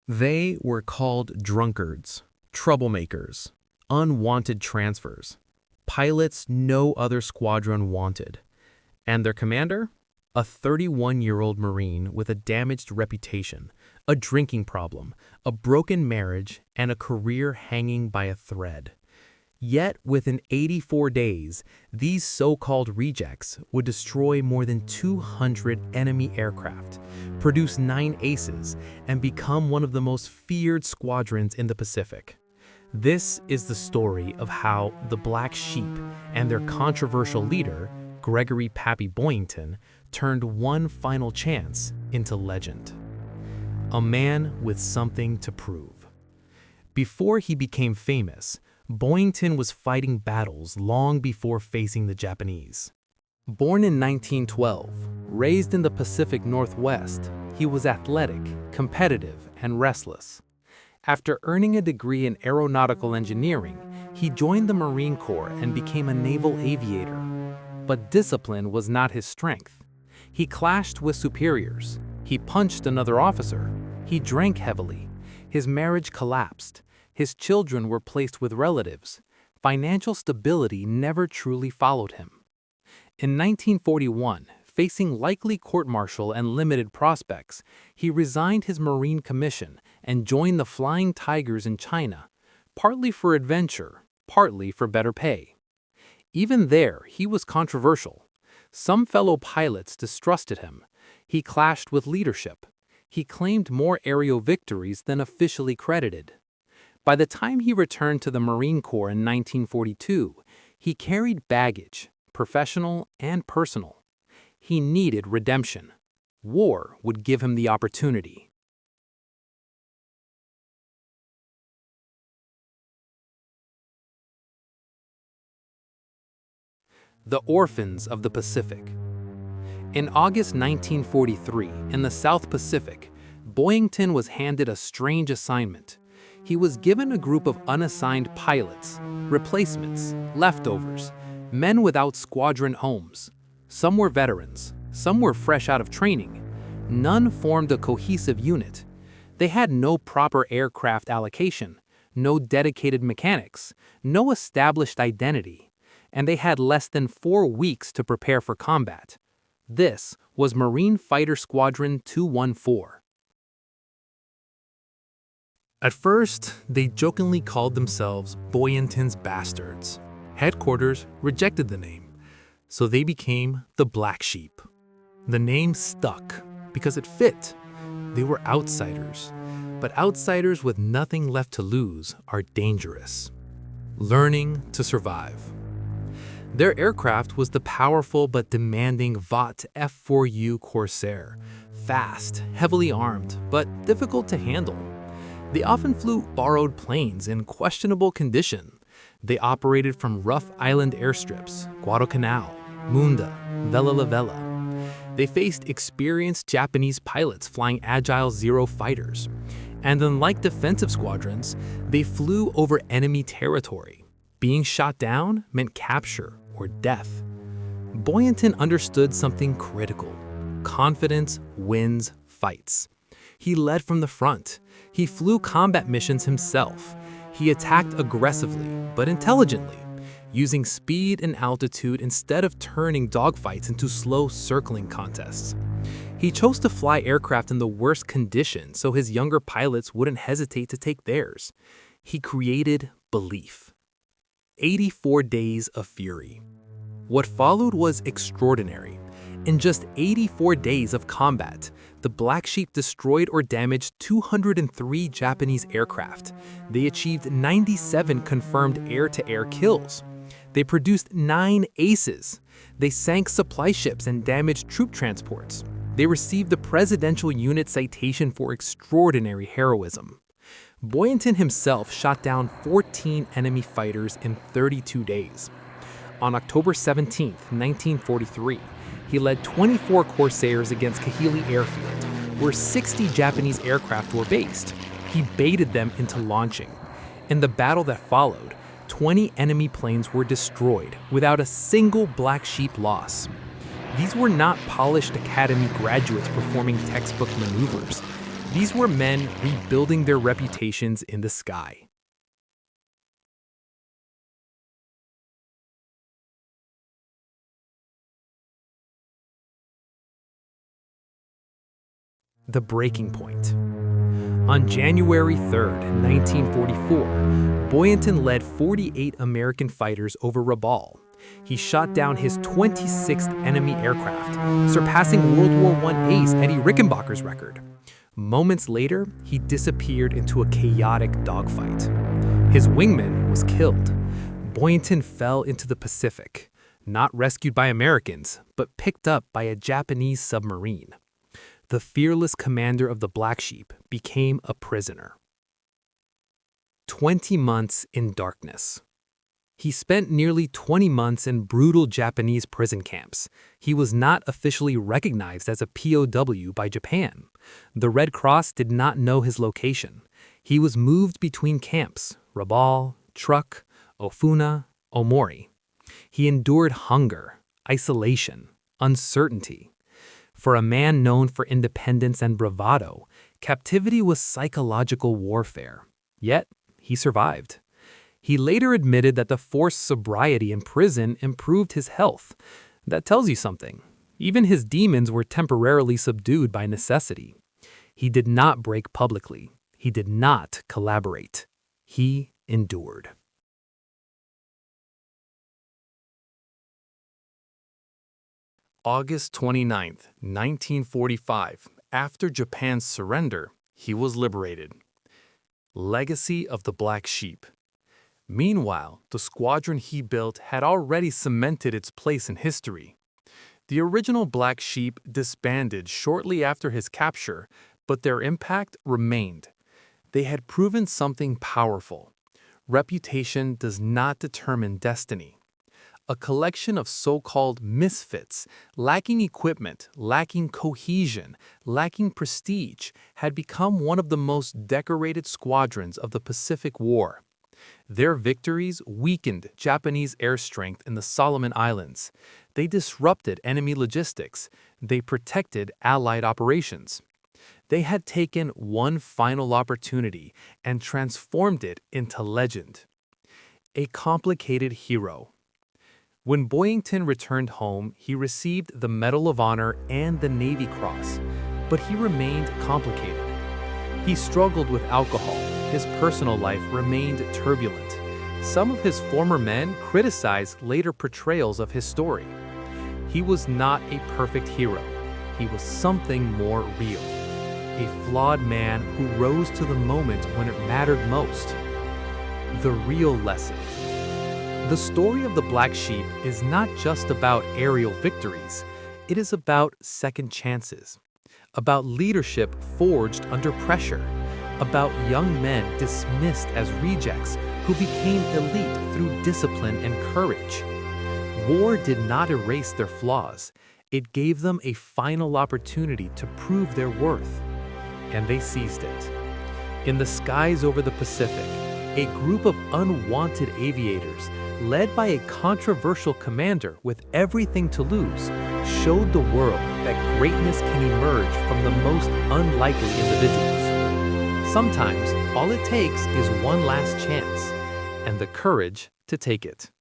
They were called drunkards, troublemakers, unwanted transfers, pilots no other squadron wanted. And their commander? A 31-year-old Marine with a damaged reputation, a drinking problem, a broken marriage, and a career hanging by a thread. Yet, within 84 days, these so-called rejects would destroy more than 200 enemy aircraft, produce 9 aces, and become one of the most feared squadrons in the Pacific. This is the story of how the Black Sheep and their controversial leader, Gregory "Pappy" Boyington, turned one final chance into legend. A man with something to prove. Before he became famous, Boyington was fighting battles long before facing the Japanese. Born in 1912, raised in the Pacific Northwest, he was athletic, competitive, and restless. After earning a degree in aeronautical engineering, he joined the Marine Corps and became a naval aviator. But discipline was not his strength. He clashed with superiors. He punched another officer. He drank heavily. His marriage collapsed. His children were placed with relatives. Financial stability never truly followed him. In 1941, facing likely court-martial and limited prospects, he resigned his Marine commission and joined the Flying Tigers in China, partly for adventure, partly for better pay. Even there, he was controversial. Some fellow pilots distrusted him. He clashed with leadership. He claimed more aerial victories than officially credited. By the time he returned to the Marine Corps in 1942, he carried baggage, professional and personal. He needed redemption. War would give him the opportunity. The Orphans of the Pacific. In August 1943, in the South Pacific, Boyington was handed a strange assignment. He was given a group of unassigned pilots, replacements, leftovers, men without squadron homes. Some were veterans, some were fresh out of training. None formed a cohesive unit. They had no proper aircraft allocation, no dedicated mechanics, no established identity, and they had less than 4 weeks to prepare for combat. This was Marine Fighter Squadron 214. At first, they jokingly called themselves Boyington's Bastards. Headquarters rejected the name, so they became the Black Sheep. The name stuck because it fit. They were outsiders, but outsiders with nothing left to lose are dangerous. Learning to survive. Their aircraft was the powerful but demanding Vought F-4U Corsair, fast, heavily armed, but difficult to handle. They often flew borrowed planes in questionable condition. They operated from rough island airstrips, Guadalcanal, Munda, Vella La Vella. They faced experienced Japanese pilots flying Agile Zero fighters. And unlike defensive squadrons, they flew over enemy territory. Being shot down meant capture or death. Boyington understood something critical. Confidence wins fights. He led from the front. He flew combat missions himself. He attacked aggressively, but intelligently, using speed and altitude instead of turning dogfights into slow circling contests. He chose to fly aircraft in the worst conditions so his younger pilots wouldn't hesitate to take theirs. He created belief. 84 days of fury. What followed was extraordinary. In just 84 days of combat, the Black Sheep destroyed or damaged 203 Japanese aircraft. They achieved 97 confirmed air-to-air kills. They produced 9 aces. They sank supply ships and damaged troop transports. They received the Presidential Unit Citation for extraordinary heroism. Boyington himself shot down 14 enemy fighters in 32 days. On October 17, 1943, he led 24 Corsairs against Kahili Airfield, where 60 Japanese aircraft were based. He baited them into launching. In the battle that followed, 20 enemy planes were destroyed without a single Black Sheep loss. These were not polished academy graduates performing textbook maneuvers. These were men rebuilding their reputations in the sky. The breaking point. On January 3rd, 1944, Boyington led 48 American fighters over Rabaul. He shot down his 26th enemy aircraft, surpassing World War I ace Eddie Rickenbacker's record. Moments later, he disappeared into a chaotic dogfight. His wingman was killed. Boyington fell into the Pacific, not rescued by Americans, but picked up by a Japanese submarine. The fearless commander of the Black Sheep became a prisoner. 20 months in darkness. He spent nearly 20 months in brutal Japanese prison camps. He was not officially recognized as a POW by Japan. The Red Cross did not know his location. He was moved between camps, Rabaul, Truk, Ofuna, Omori. He endured hunger, isolation, uncertainty. For a man known for independence and bravado, captivity was psychological warfare. Yet, he survived. He later admitted that the forced sobriety in prison improved his health. That tells you something. Even his demons were temporarily subdued by necessity. He did not break publicly. He did not collaborate. He endured. August 29, 1945, after Japan's surrender, he was liberated. Legacy of the Black Sheep. Meanwhile, the squadron he built had already cemented its place in history. The original Black Sheep disbanded shortly after his capture, but their impact remained. They had proven something powerful. Reputation does not determine destiny. A collection of so-called misfits, lacking equipment, lacking cohesion, lacking prestige, had become one of the most decorated squadrons of the Pacific War. Their victories weakened Japanese air strength in the Solomon Islands. They disrupted enemy logistics. They protected Allied operations. They had taken one final opportunity and transformed it into legend. A complicated hero. When Boyington returned home, he received the Medal of Honor and the Navy Cross, but he remained complicated. He struggled with alcohol. His personal life remained turbulent. Some of his former men criticized later portrayals of his story. He was not a perfect hero. He was something more real. A flawed man who rose to the moment when it mattered most. The real lesson. The story of the Black Sheep is not just about aerial victories. It is about second chances, about leadership forged under pressure, about young men dismissed as rejects who became elite through discipline and courage. War did not erase their flaws. It gave them a final opportunity to prove their worth, and they seized it. In the skies over the Pacific, a group of unwanted aviators, led by a controversial commander with everything to lose, showed the world that greatness can emerge from the most unlikely individuals. Sometimes, all it takes is one last chance, and the courage to take it.